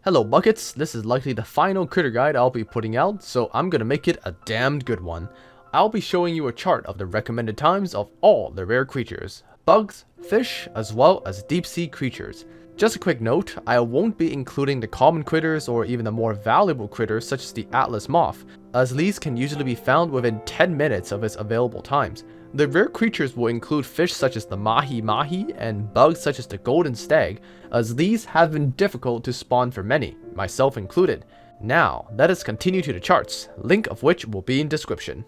Hello buckets, this is likely the final critter guide I'll be putting out, so I'm gonna make it a damned good one. I'll be showing you a chart of the recommended times of all the rare creatures, bugs, fish, as well as deep sea creatures. Just a quick note, I won't be including the common critters or even the more valuable critters such as the Atlas moth, as these can usually be found within 10 minutes of its available times. The rare creatures will include fish such as the mahi-mahi and bugs such as the golden stag, as these have been difficult to spawn for many, myself included. Now, let us continue to the charts, link of which will be in description.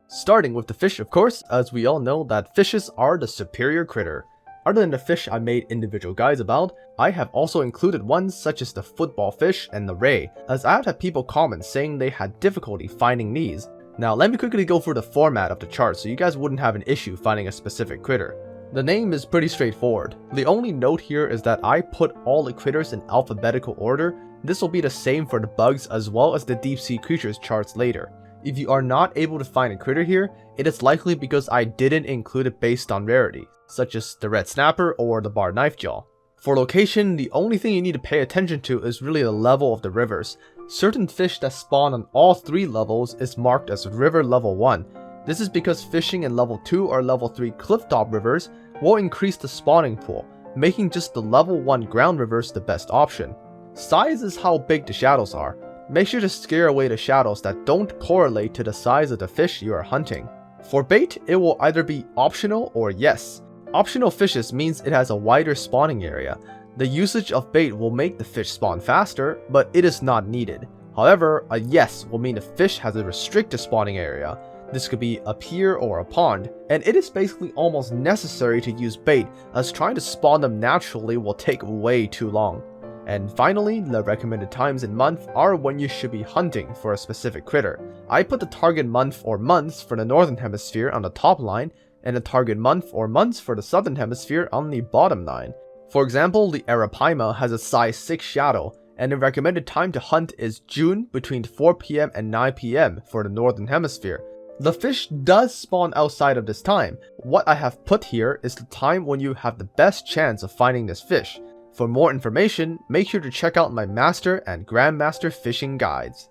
Starting with the fish, of course, as we all know that fishes are the superior critter. Other than the fish I made individual guides about, I have also included ones such as the football fish and the ray, as I have had people comment saying they had difficulty finding these. Now let me quickly go through the format of the chart so you guys wouldn't have an issue finding a specific critter. The name is pretty straightforward. The only note here is that I put all the critters in alphabetical order. This will be the same for the bugs as well as the deep sea creatures charts later. If you are not able to find a critter here, it is likely because I didn't include it based on rarity, such as the red snapper or the bar knifejaw. For location, the only thing you need to pay attention to is really the level of the rivers. Certain fish that spawn on all 3 levels is marked as river level 1. This is because fishing in level 2 or level 3 clifftop rivers will increase the spawning pool, making just the level 1 ground rivers the best option. Size is how big the shadows are. Make sure to scare away the shadows that don't correlate to the size of the fish you are hunting. For bait, it will either be optional or yes. Optional fishes means it has a wider spawning area. The usage of bait will make the fish spawn faster, but it is not needed. However, a yes will mean the fish has a restricted spawning area. This could be a pier or a pond, and it is basically almost necessary to use bait as trying to spawn them naturally will take way too long. And finally, the recommended times in month are when you should be hunting for a specific critter. I put the target month or months for the northern hemisphere on the top line, and the target month or months for the southern hemisphere on the bottom line. For example, the Arapaima has a size 6 shadow, and the recommended time to hunt is June between 4 PM and 9 PM for the northern hemisphere. The fish does spawn outside of this time. What I have put here is the time when you have the best chance of finding this fish. For more information, make sure to check out my Master and Grandmaster fishing guides.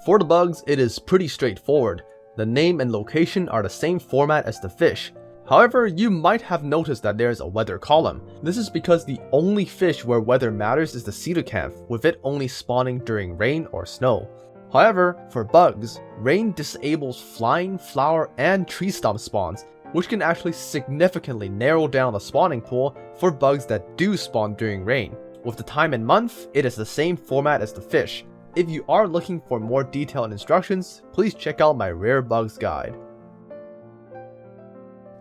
For the bugs, it is pretty straightforward. The name and location are the same format as the fish. However, you might have noticed that there is a weather column. This is because the only fish where weather matters is the coelacanth, with it only spawning during rain or snow. However, for bugs, rain disables flying, flower, and tree stump spawns, which can actually significantly narrow down the spawning pool for bugs that do spawn during rain. With the time and month, it is the same format as the fish. If you are looking for more detailed instructions, please check out my Rare Bugs guide.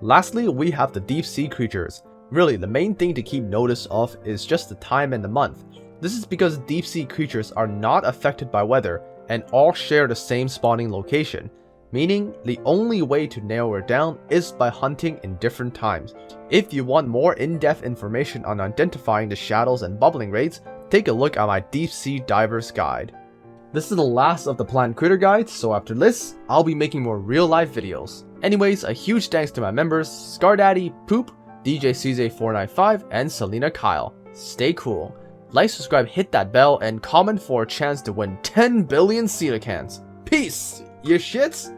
Lastly, we have the deep sea creatures. Really, the main thing to keep notice of is just the time and the month. This is because deep sea creatures are not affected by weather and all share the same spawning location, meaning the only way to narrow it down is by hunting in different times. If you want more in-depth information on identifying the shadows and bubbling rates, take a look at my Deep Sea Divers guide. This is the last of the planned critter guides, so after this, I'll be making more real-life videos. Anyways, a huge thanks to my members, Scardaddy, Poop, DJ CJ495, and Selena Kyle. Stay cool. Like, subscribe, hit that bell, and comment for a chance to win 10 billion coelacanths. Peace, you shits!